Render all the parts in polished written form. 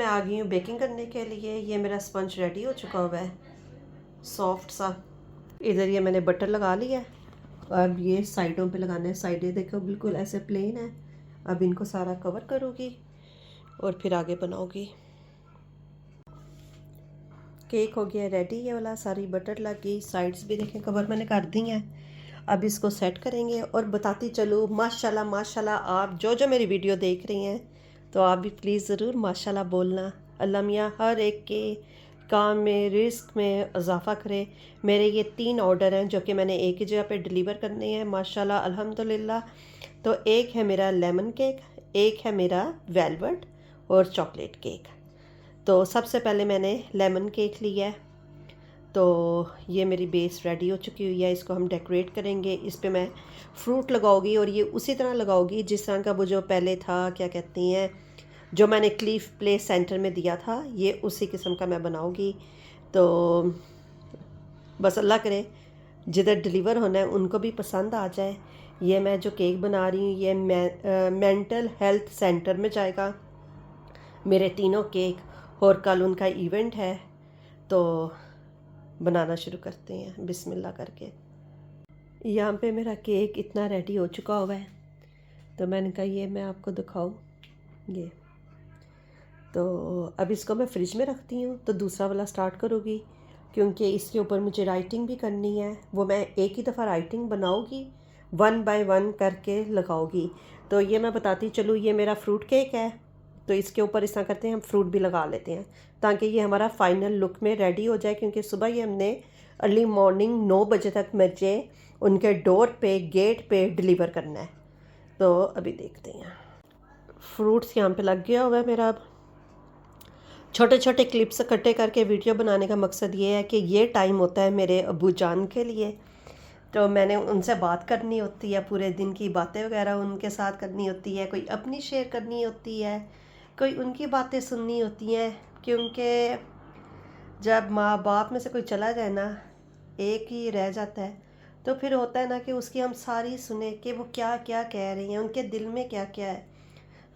मैं आ गई हूँ बेकिंग करने के लिए। ये मेरा स्पंज रेडी हो चुका हुआ है, सॉफ्ट सा। इधर ये मैंने बटर लगा लिया है। अब ये साइडों पे लगाना है। साइडें देखो बिल्कुल ऐसे प्लेन है। अब इनको सारा कवर करूँगी और फिर आगे बनाऊँगी। केक हो गया रेडी, ये वाला सारी बटर लग गई। साइड्स भी देखें कवर मैंने कर दी हैं। अब इसको सेट करेंगे और बताती चलूँ माशाल्लाह माशाल्लाह। आप जो जो मेरी वीडियो देख रही हैं तो आप भी प्लीज़ ज़रूर माशाल्लाह बोलना। अल्लाह मियाँ हर एक के काम में, रिस्क में इजाफ़ा करे। मेरे ये 3 ऑर्डर हैं जो कि मैंने एक ही जगह पे डिलीवर करने हैं माशाल्लाह अल्हम्दुलिल्लाह। तो एक है मेरा लेमन केक, एक है मेरा वेलवेट और चॉकलेट केक। तो सबसे पहले मैंने लेमन केक लिया है। तो ये मेरी बेस रेडी हो चुकी हुई है। इसको हम डेकोरेट करेंगे। इस पे मैं फ्रूट लगाऊंगी और ये उसी तरह लगाऊंगी जिस तरह का वो जो पहले था, क्या कहती हैं, जो मैंने क्लीफ प्ले सेंटर में दिया था, ये उसी किस्म का मैं बनाऊंगी। तो बस अल्लाह करे जिधर डिलीवर होना है उनको भी पसंद आ जाए। ये मैं जो केक बना रही हूँ ये मेंटल हेल्थ सेंटर में जाएगा मेरे तीनों केक। और कल उनका इवेंट है तो बनाना शुरू करते हैं बिस्मिल्लाह करके। यहाँ पे मेरा केक इतना रेडी हो चुका हुआ है तो मैंने कहा ये मैं आपको दिखाऊं। ये तो अब इसको मैं फ्रिज में रखती हूँ तो दूसरा वाला स्टार्ट करूँगी क्योंकि इसके ऊपर मुझे राइटिंग भी करनी है। वो मैं एक ही दफ़ा राइटिंग बनाऊँगी, 1 बाय 1 करके लगाऊँगी। तो ये मैं बताती चलूँ, ये मेरा फ्रूट केक है तो इसके ऊपर इस तरह करते हैं हम फ्रूट भी लगा लेते हैं ताकि ये हमारा फाइनल लुक में रेडी हो जाए। क्योंकि सुबह ही हमने अर्ली मॉर्निंग 9 बजे तक मुझे उनके डोर पे, गेट पे डिलीवर करना है। तो अभी देखते हैं। फ्रूट्स यहाँ पे लग गया हुआ है मेरा। अब छोटे छोटे क्लिप्स इकट्ठे करके वीडियो बनाने का मकसद ये है कि ये टाइम होता है मेरे अब्बू जान के लिए। तो मैंने उनसे बात करनी होती है, पूरे दिन की बातें वगैरह उनके साथ करनी होती है। कोई अपनी शेयर करनी होती है, कोई उनकी बातें सुननी होती हैं। क्योंकि जब माँ बाप में से कोई चला जाए ना, एक ही रह जाता है, तो फिर होता है ना कि उसकी हम सारी सुने कि वो क्या क्या कह रही हैं, उनके दिल में क्या क्या है।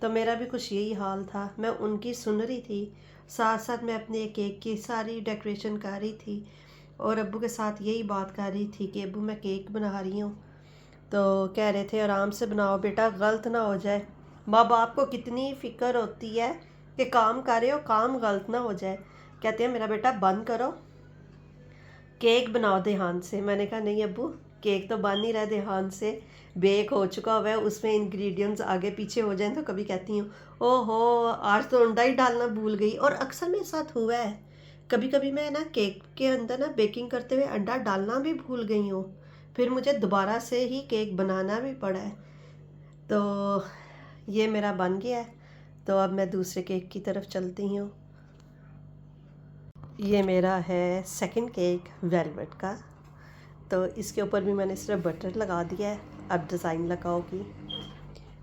तो मेरा भी कुछ यही हाल था। मैं उनकी सुन रही थी, साथ साथ मैं अपने केक की सारी डेकोरेशन कर रही थी और अब्बू के साथ यही बात कर रही थी कि अब्बू मैं केक बना रही हूँ। तो कह रहे थे आराम से बनाओ बेटा, गलत ना हो जाए। माँ बाप को कितनी फ़िक्र होती है कि काम कर रहे हो, काम गलत ना हो जाए। कहते हैं मेरा बेटा बंद करो, केक बनाओ ध्यान से। मैंने कहा नहीं अब्बू, केक तो बन नहीं रहा ध्यान से, बेक हो चुका हुआ है, उसमें इंग्रेडिएंट्स आगे पीछे हो जाएं तो कभी कहती हूँ ओहो आज तो अंडा ही डालना भूल गई। और अक्सर मेरे साथ हुआ है, कभी कभी मैं ना केक के अंदर ना बेकिंग करते हुए अंडा डालना भी भूल गई हूँ, फिर मुझे दोबारा से ही केक बनाना भी पड़ा है। तो ये मेरा बन गया है। तो अब मैं दूसरे केक की तरफ चलती हूँ। ये मेरा है सेकंड केक वेलवेट का। तो इसके ऊपर भी मैंने सिर्फ बटर लगा दिया है। अब डिज़ाइन लगाओगी।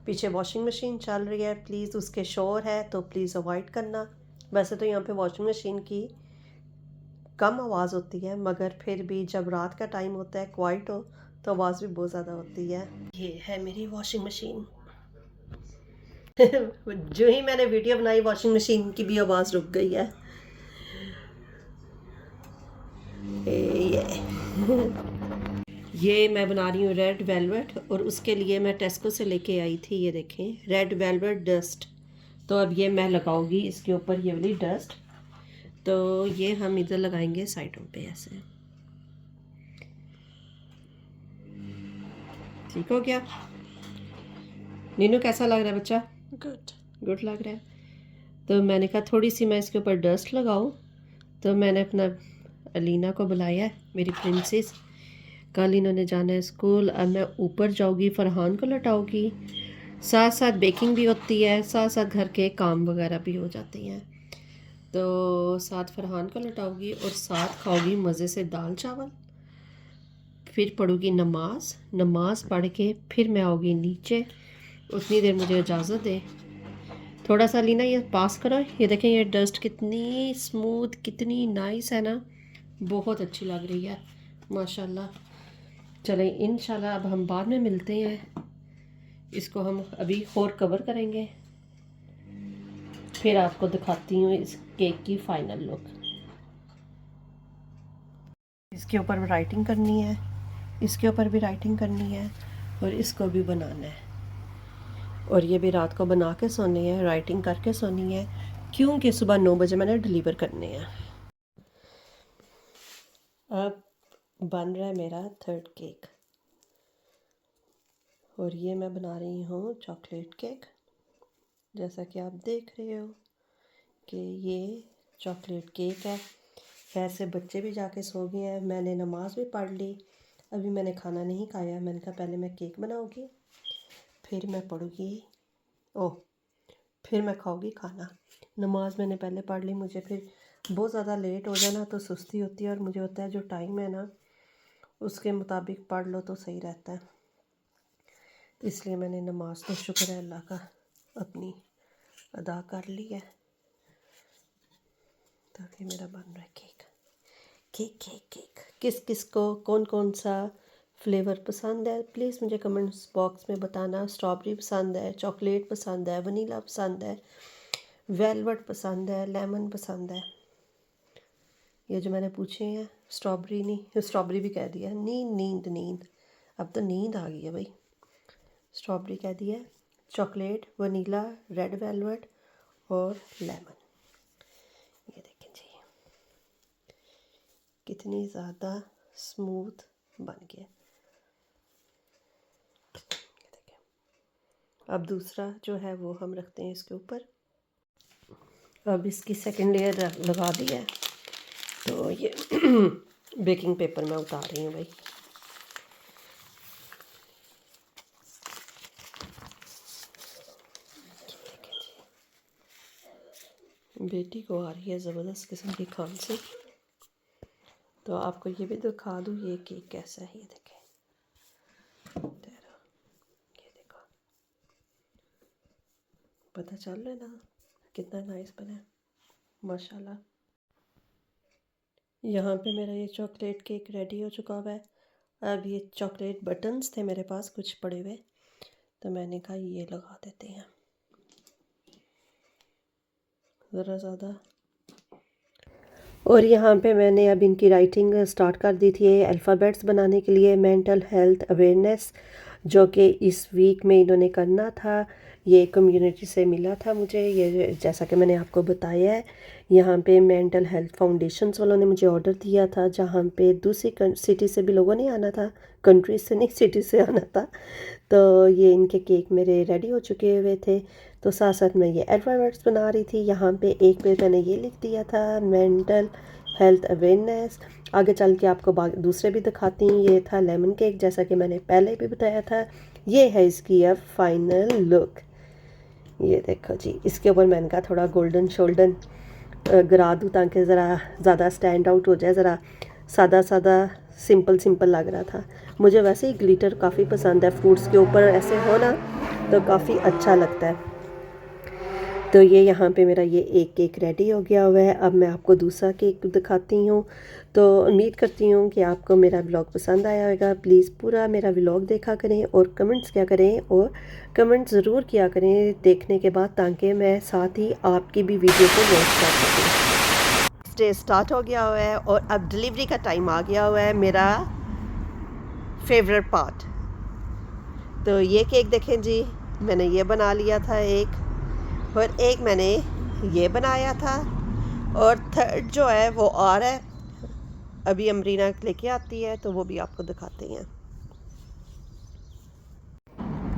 पीछे वॉशिंग मशीन चल रही है, प्लीज़ उसके शोर है तो प्लीज़ अवॉइड करना। वैसे तो यहाँ पे वॉशिंग मशीन की कम आवाज़ होती है, मगर फिर भी जब रात का टाइम होता है, क्वाइट हो, तो आवाज़ भी बहुत ज़्यादा होती है। ये है मेरी वॉशिंग मशीन। जो ही मैंने वीडियो बनाई वॉशिंग मशीन की भी आवाज़ रुक गई है। ये मैं बना रही हूँ रेड वेलवेट और उसके लिए मैं टेस्को से लेके आई थी, ये देखें रेड वेलवेट डस्ट। तो अब ये मैं लगाऊंगी इसके ऊपर ये वाली डस्ट। तो ये हम इधर लगाएंगे साइडों पे ऐसे। ठीक हो गया। नीनू कैसा लग रहा है बच्चा? गुड गुड लग रहा है। तो मैंने कहा थोड़ी सी मैं इसके ऊपर डस्ट लगाऊं। तो मैंने अपना अलीना को बुलाया, मेरी प्रिंसेस। कल इन्होंने जाना है स्कूल। अब मैं ऊपर जाऊंगी, फरहान को लटाऊंगी, साथ साथ बेकिंग भी होती है, साथ साथ घर के काम वगैरह भी हो जाती हैं। तो साथ फरहान को लटाऊंगी और साथ खाऊंगी मज़े से दाल चावल। फिर पढ़ूंगी नमाज, नमाज पढ़ के फिर मैं आऊँगी नीचे। उतनी देर मुझे इजाज़त दे। थोड़ा सा लीना ये पास करो, ये देखें ये डस्ट कितनी स्मूथ, कितनी नाइस है ना, बहुत अच्छी लग रही है माशाल्लाह। चलें इंशाल्लाह अब हम बाद में मिलते हैं। इसको हम अभी और कवर करेंगे। फिर आपको दिखाती हूँ इस केक की फाइनल लुक। इसके ऊपर राइटिंग करनी है, इसके ऊपर भी राइटिंग करनी है और इसको भी बनाना है, और ये भी रात को बना के सोनी है, राइटिंग करके सोनी है, क्योंकि सुबह 9 बजे मैंने डिलीवर करने हैं। अब बन रहा है मेरा 3rd केक, और ये मैं बना रही हूँ चॉकलेट केक। जैसा कि आप देख रहे हो कि ये चॉकलेट केक है। वैसे बच्चे भी जाके सो गए हैं, मैंने नमाज़ भी पढ़ ली, अभी मैंने खाना नहीं खाया। मैंने कहा पहले मैं केक बनाऊँगी, फिर मैं पढ़ूँगी, फिर मैं खाऊँगी खाना। नमाज़ मैंने पहले पढ़ ली, मुझे फिर बहुत ज़्यादा लेट हो जाना तो सुस्ती होती है, और मुझे होता है जो टाइम है ना उसके मुताबिक पढ़ लो तो सही रहता है। इसलिए मैंने नमाज, तो शुक्र है अल्लाह का, अपनी अदा कर ली है, ताकि मेरा बन रहा है केक। केक केक केक किस किस को कौन कौन सा फ्लेवर पसंद है प्लीज़ मुझे कमेंट्स बॉक्स में बताना। स्ट्रॉबेरी पसंद है, चॉकलेट पसंद है, वनीला पसंद है, वेलवेट पसंद है, लेमन पसंद है। ये जो मैंने पूछे हैं, स्ट्रॉबेरी नहीं, स्ट्रॉबेरी भी कह दिया, नींद अब तो नींद आ गई है भाई। स्ट्रॉबेरी कह दिया, चॉकलेट, वनीला, रेड वेलवेट और लेमन। ये देखें जी कितनी ज़्यादा स्मूथ बन गया। ये देखें। अब दूसरा जो है वो हम रखते हैं इसके ऊपर। अब इसकी सेकंड लेयर लगा दी है, तो ये बेकिंग पेपर में उतार रही हूँ भाई। बेटी को आ रही है ज़बरदस्त किस्म की खांसी, तो आपको ये भी दिखा दूँ ये केक कैसा है। ये देखें, ये देखो, पता चल रहा है ना कितना नाइस बना है माशाल्लाह। यहाँ पे मेरा ये चॉकलेट केक रेडी हो चुका हुआ है। अब ये चॉकलेट बटन्स थे मेरे पास कुछ पड़े हुए, तो मैंने कहा ये लगा देते हैं ज़रा ज़्यादा। और यहाँ पे मैंने अब इनकी राइटिंग स्टार्ट कर दी थी अल्फ़ाबेट्स बनाने के लिए, मेंटल हेल्थ अवेयरनेस, जो कि इस वीक में इन्होंने करना था। ये कम्युनिटी से मिला था मुझे, ये जैसा कि मैंने आपको बताया है। यहाँ पे मेंटल हेल्थ फाउंडेशंस वालों ने मुझे ऑर्डर दिया था, जहाँ पे दूसरी सिटी से भी लोगों ने आना था, कंट्री से नहीं सिटी से आना था। तो ये इनके केक मेरे रेडी हो चुके हुए थे, तो साथ साथ मैं ये अल्फ़ाबेट्स बना रही थी। यहाँ पे एक पे मैंने ये लिख दिया था मेंटल हेल्थ अवेयरनेस। आगे चल के आपको दूसरे भी दिखाती हूँ। ये था लेमन केक, जैसा कि मैंने पहले भी बताया था। ये है इसकी अब फाइनल लुक। ये देखो जी, इसके ऊपर मैंने कहा थोड़ा गोल्डन शोल्डन गिरा दूँ ताकि ज़रा ज़्यादा स्टैंड आउट हो जाए, ज़रा सादा सादा सिंपल सिंपल लग रहा था। मुझे वैसे ही ग्लिटर काफ़ी पसंद है, फ्रूट्स के ऊपर ऐसे हो ना तो काफ़ी अच्छा लगता है। तो ये यहाँ पे मेरा ये एक केक रेडी हो गया हुआ है। अब मैं आपको दूसरा केक दिखाती हूँ। तो उम्मीद करती हूँ कि आपको मेरा व्लॉग पसंद आया होगा। प्लीज़ पूरा मेरा व्लॉग देखा करें और कमेंट्स किया करें, और कमेंट ज़रूर किया करें देखने के बाद, ताकि मैं साथ ही आपकी भी वीडियो को वॉच कर सकूँ। डे स्टार्ट हो गया हुआ है और अब डिलीवरी का टाइम आ गया हुआ है, मेरा फेवरेट पार्ट। तो ये केक देखें जी, मैंने ये बना लिया था एक, और एक मैंने ये बनाया था, और थर्ड जो है वो और है, अभी अमरीना लेके आती है तो वो भी आपको दिखाते हैं।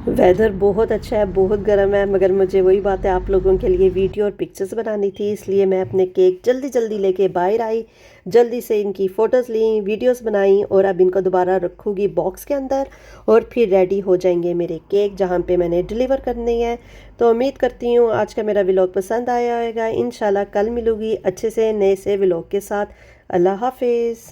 वेदर बहुत अच्छा है, बहुत गर्म है, मगर मुझे वही बात है आप लोगों के लिए वीडियो और पिक्चर्स बनानी थी, इसलिए मैं अपने केक जल्दी जल्दी लेके बाहर आई, जल्दी से इनकी फ़ोटोज़ ली, वीडियोस बनाई, और अब इनको दोबारा रखूँगी बॉक्स के अंदर, और फिर रेडी हो जाएंगे मेरे केक जहाँ पे मैंने डिलीवर करने हैं। तो उम्मीद करती हूँ आज का मेरा व्लॉग पसंद आया होगा। इंशाल्लाह कल मिलूँगी अच्छे से नए से व्लॉग के साथ। अल्लाह हाफिज़।